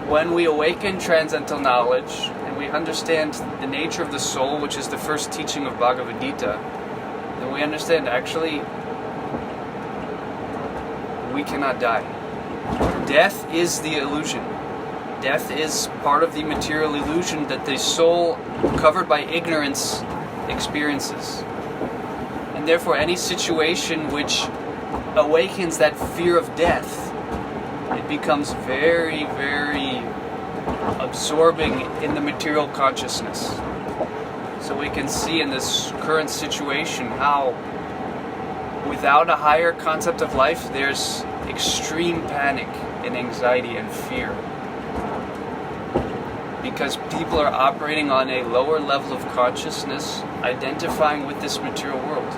when we awaken transcendental knowledge and we understand the nature of the soul, which is the first teaching of Bhagavad Gita, then we understand actually we cannot die. Death is the illusion. Death is part of the material illusion that the soul, covered by ignorance, experiences. And therefore any situation which awakens that fear of death, it becomes very, very absorbing in the material consciousness. So we can see in this current situation how without a higher concept of life, there's extreme panic and anxiety and fear. Because people are operating on a lower level of consciousness, identifying with this material world.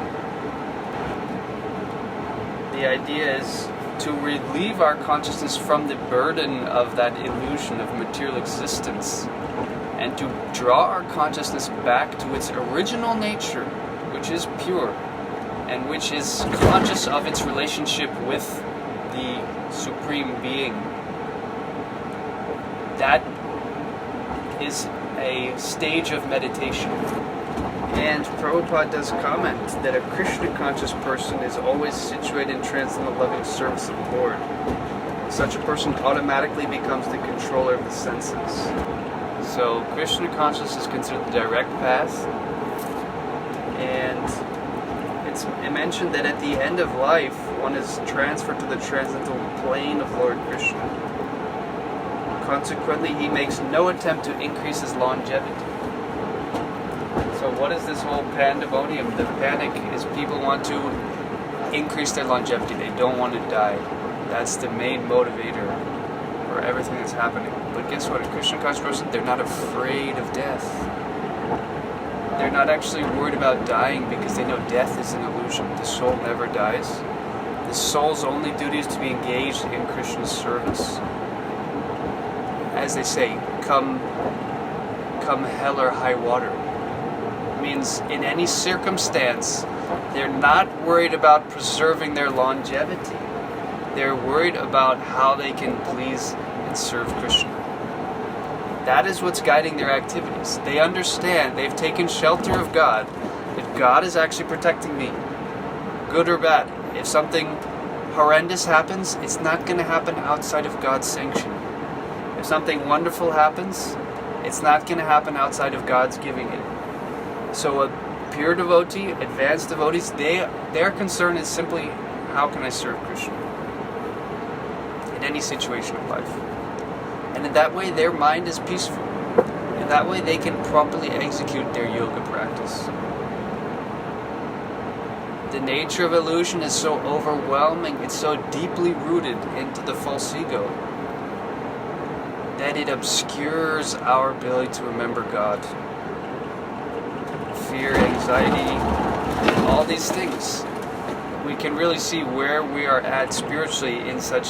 The idea is to relieve our consciousness from the burden of that illusion of material existence and to draw our consciousness back to its original nature, which is pure and which is conscious of its relationship with the Supreme Being. That is a stage of meditation. And Prabhupada does comment that a Krishna-conscious person is always situated in transcendental loving service of the Lord. Such a person automatically becomes the controller of the senses. So Krishna-conscious is considered the direct path. And it's mentioned that at the end of life, one is transferred to the transcendental plane of Lord Krishna. Consequently, he makes no attempt to increase his longevity. So what is this whole pandemonium? The panic is people want to increase their longevity. They don't want to die. That's the main motivator for everything that's happening. But guess what? A Krishna conscious person, they're not afraid of death. They're not actually worried about dying because they know death is an illusion. The soul never dies. The soul's only duty is to be engaged in Krishna's service. As they say, come hell or high water. It means in any circumstance, they're not worried about preserving their longevity. They're worried about how they can please and serve Krishna. That is what's guiding their activities. They understand, they've taken shelter of God, that God is actually protecting me, good or bad. If something horrendous happens, it's not going to happen outside of God's sanction. If something wonderful happens, it's not going to happen outside of God's giving it. So a pure devotee, advanced devotees, their concern is simply, how can I serve Krishna? In any situation of life. And in that way, their mind is peaceful. In that way, they can properly execute their yoga practice. The nature of illusion is so overwhelming, it's so deeply rooted into the false ego, that it obscures our ability to remember God. Fear, anxiety, all these things. We can really see where we are at spiritually in such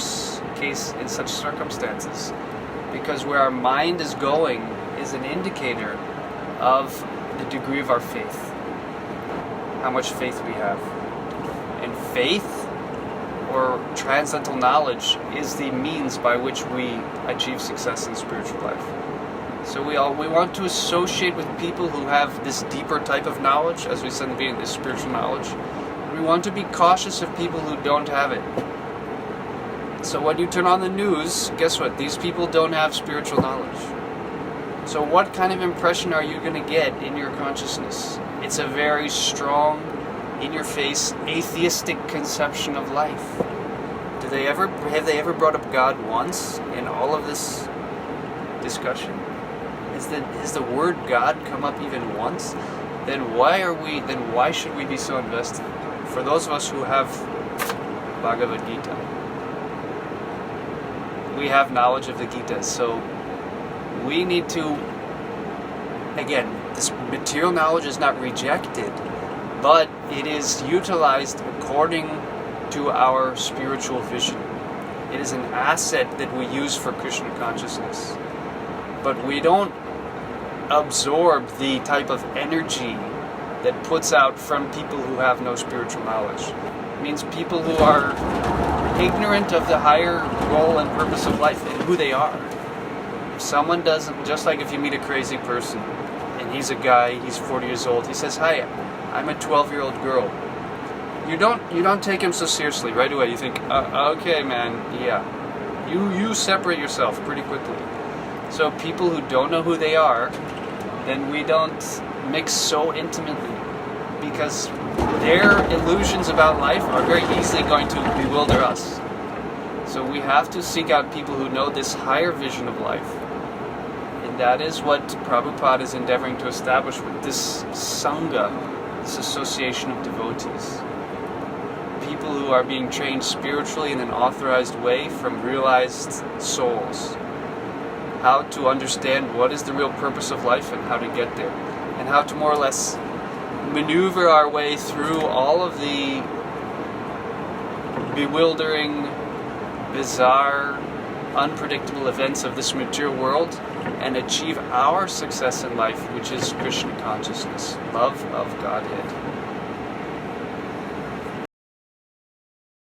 circumstances. Because where our mind is going is an indicator of the degree of our faith. How much faith we have. And faith, or transcendental knowledge, is the means by which we achieve success in spiritual life. So we want to associate with people who have this deeper type of knowledge, as we said in the beginning, this spiritual knowledge. We want to be cautious of people who don't have it. So when you turn on the news, guess what? These people don't have spiritual knowledge. So what kind of impression are you going to get in your consciousness? It's a very strong, in-your-face, atheistic conception of life. Have they ever brought up God once in all of this discussion? Has the word God come up even once? Then why should we be so invested? For those of us who have Bhagavad Gita, we have knowledge of the Gita, so we need to, again, this material knowledge is not rejected, but it is utilized according to our spiritual vision. It is an asset that we use for Krishna consciousness. But we don't absorb the type of energy that puts out from people who have no spiritual knowledge. It means people who are ignorant of the higher role and purpose of life and who they are. If someone doesn't, just like if you meet a crazy person, and he's a guy, he's 40 years old, he says, "Hi, I'm a 12-year-old girl." You don't take him so seriously right away. You think, okay, man, yeah. You separate yourself pretty quickly. So people who don't know who they are, then we don't mix so intimately, because their illusions about life are very easily going to bewilder us. So we have to seek out people who know this higher vision of life. And that is what Prabhupada is endeavoring to establish with this Sangha, this association of devotees. People who are being trained spiritually in an authorized way from realized souls. How to understand what is the real purpose of life and how to get there. And how to more or less maneuver our way through all of the bewildering, bizarre, unpredictable events of this material world and achieve our success in life, which is Krishna consciousness, love of Godhead.